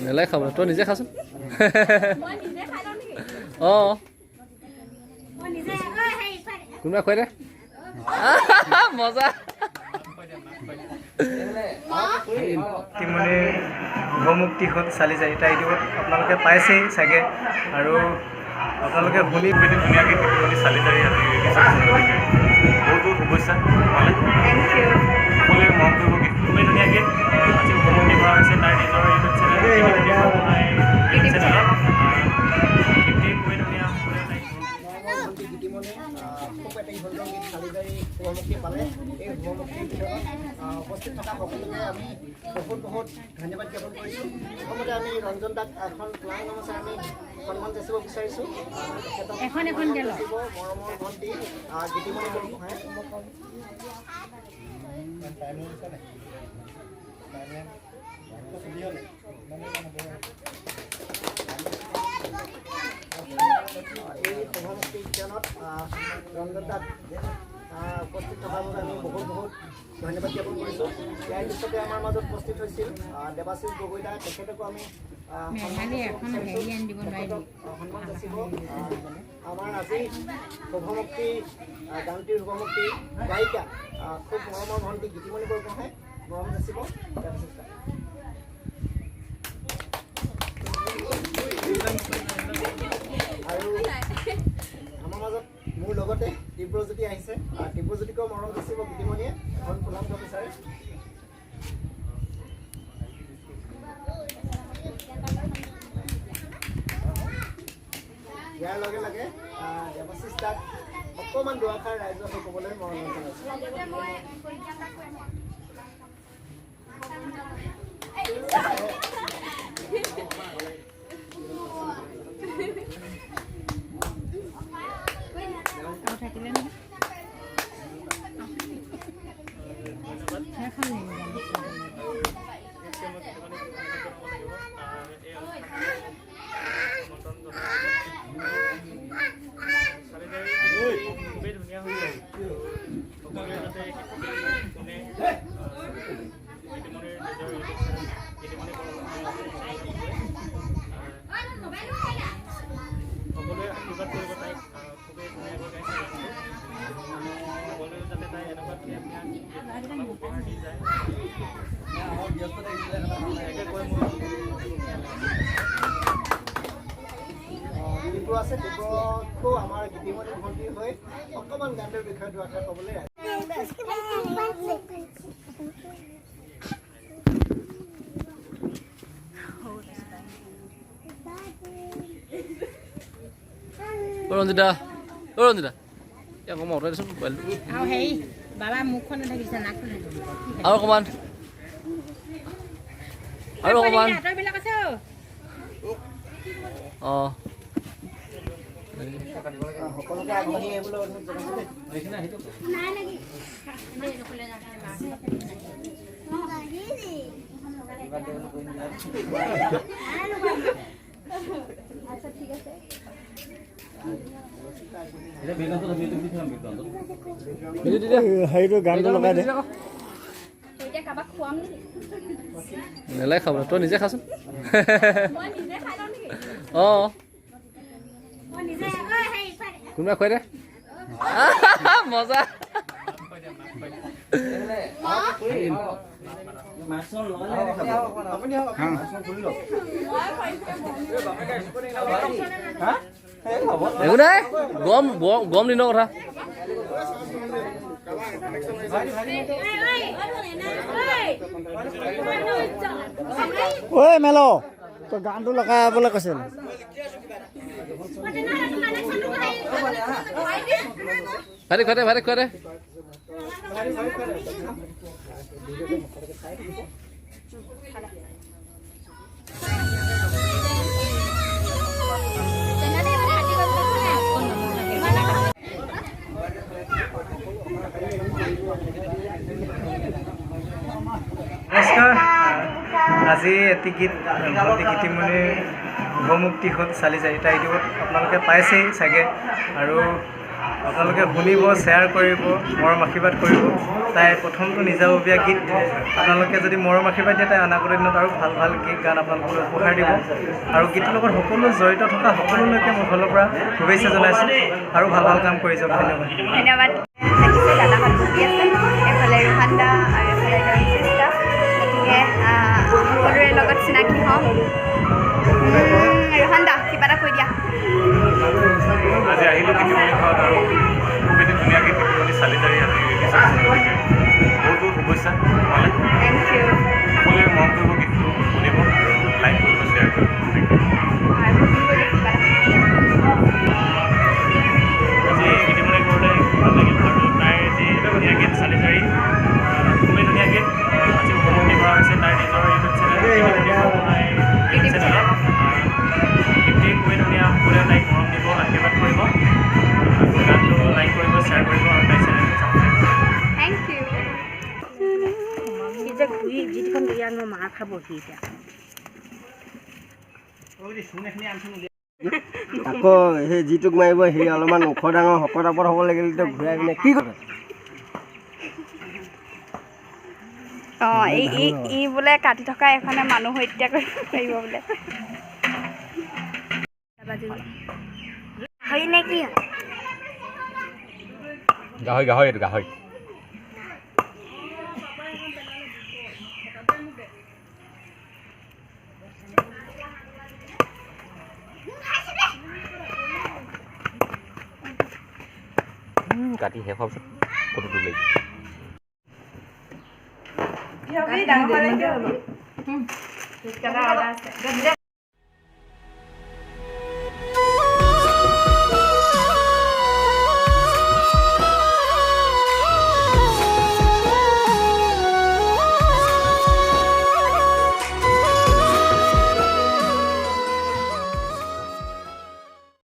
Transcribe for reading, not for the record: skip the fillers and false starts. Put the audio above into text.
নেলাই খাব তই নিজে খাচোন অঁ কোনোবা খুৱাই দে মজা তিমনি শুভমুক্তি হ'ল চালি যায় এটা ইউটিউবত আপোনালোকে পাইছেই চাগে আৰু আপোনালোকে শুনি পিনি ধুনীয়াকৈ তিমনি চালি যায় বহুত বহুত শুভেচ্ছা সকলোৱে মৰম কৰিব খুবেই ধুনীয়াকৈ আজি শুভমুক্তি কৰা হৈছে তাৰ নিজৰ ইউটিউব চেনেল খুবেই ধুনীয়া উপস্থিত থকা সকলোকে আমি বহুত বহুত ধন্যবাদ জ্ঞাপন কৰিছোঁ। প্ৰথমতে আমি ৰঞ্জন দাক এখন প্লাং নামছে আমি সন্মান যাচিব বিচাৰিছোঁ। মৰমৰ ভণ্টি গীতিমণি বৰগোহাঁই এই শুভমুক্তি উদ্যানত ৰঞ্জন দাক উপস্থিত থকাৰ বাবে আমি বহুত বহুত ধন্যবাদ জ্ঞাপন কৰিছোঁ। ইয়াৰ পিছতে আমাৰ মাজত উপস্থিত হৈছিল দেৱাশীষ গগৈ দা, তেখেতকো আমি সন্মান যাচিব। আমাৰ আজি শুভমুক্তি গানটিৰ শুভমুক্তি গায়িকা খুব মৰমৰ ভণ্টি গীতিমণি বৰগোহাঁই মৰম যাচিব। আৰু আমাৰ মাজত মোৰ লগতে দিব্যজ্যোতি আহিছে। দিব্যজ্যোতিকো মৰম যাচিব গীতিমণিয়ে এখন ফুলাম গাব বিচাৰে। ইয়াৰ লগে লগে দেৱাশীষ দাক অকণমান দুআষাৰ ৰাইজৰ হৈ ক'বলৈ মৰম জনাইছোঁ। খুবেই ধুনীয়া হৈ যায় সকলোৱে যাতে গীতিমণিৰ নিজৰ গীতিমণি সকলোৱে আশীৰ্বাদ কৰিব তাইক খুবেই ধুনীয়াকৈ গাইছে সকলোৱে যাতে তাই এনেকুৱা ধুনীয়া ধুনীয়া উপহাৰ দি যায় এনেকৈ কৈ মোৰ ডিব্ৰু আছে। ডিব্ৰুকো আমাৰ গীতিমণি ভণ্টিৰ হৈ অকণমান গানটোৰ বিষয়ে দুআষাৰ ক'বলৈ ৰঞ্জিতা ইয়াক অকণমান অঁতৰাই দেচোন মোবাইলটো আৰু অকণমান অঁ সকলোকে আগবাঢ়ি আহিবলৈ অনুৰোধ জনাইছোঁ। হেৰিটো গানটো লগাই দে নেলাই খাব তই নিজে খাচোন অঁ কোনোবা খুৱাই দে মজা একো নাই গম দিনৰ কথা ঐ মেল তই গানটো লগাবলৈ কৈছিল ভাইটি খুৱাই দে নমস্কাৰ আজি এটি গীত ভণ্টি গীতিমণিৰ শুভমুক্তি হ'ল চালি যায় এটা ইউটিউবত আপোনালোকে পাইছেই চাগে আৰু আপোনালোকে শুনিব, শ্বেয়াৰ কৰিব, মৰম আশীৰ্বাদ কৰিব। তাই প্ৰথমটো নিজাববীয়া গীত, আপোনালোকে যদি মৰম আশীৰ্বাদ দিয়ে তাই অনাগত দিনত আৰু ভাল ভাল গীত গান আপোনালোকে উপহাৰ দিব। আৰু গীতৰ লগত সকলো জড়িত থকা সকলোলৈকে মোৰ ফালৰ পৰা শুভেচ্ছা জনাইছোঁ আৰু ভাল ভাল কাম কৰি যাওক। ধন্যবাদ। ধন্যবাদ। দেখিছে দাদাহঁত বহি আছে, এইফালে ৰোহান দা আৰু এইফালে ৰঞ্জিত দা। গতিকে সকলোৰে লগত চিনাকি হওঁ। ৰোহান দা কিবা এটা কৈ দিয়া। আজি আহিলোঁ কীৰ্তিমণি ঘৰত আৰু খুব এটি ধুনীয়াকৈ কীৰ্তিমণি চালিজাৰি আজি বহুত বহুত শুভেচ্ছা তোমালৈ। Thank you. সকলোৱে মৰম কৰিব, গীতটো শুনিব, লাইক কৰিব, শ্বেয়াৰ কৰিব। আৰু কিবা এটা আজি কীৰ্তিমণি ঘৰতে ভাল লাগিল আৰু তাইৰ যি ধুনীয়া গীত চালিজাৰি খুবেই ধুনীয়া গীত আজি উপলব্ধি কৰা হৈছে তাইৰ নিজৰ ইউটিউব চেনেল চেনেলত। গীতটি খুবেই ধুনীয়া, সকলোৱে তাইক মৰম দিব, আশীৰ্বাদ কৰিব, গানটো লাইক কৰিব, শ্বেয়াৰ কৰিব আৰু তাইৰ চেনেলটো ছাবস্ক্ৰাইব কৰিব। Thank you. যে ঘূৰি যিখন ঘূৰি আনো মাৰ খাবহি এতিয়া আকৌ সেই যিটোক মাৰিব সেই অলপমান ওখ ডাঙৰ শকত আপত হ'ব লাগিলে ঘূৰাই পিনে কি কৰে? অঁ ই বোলে কাটি থকা এখনে মানুহ হত্যা কৰিব পাৰিব বোলে। হয় নে কি গাহৰি এইটো গাহৰি। কাটি শেষ হোৱাৰ পিছত ফটোটো লাগিব।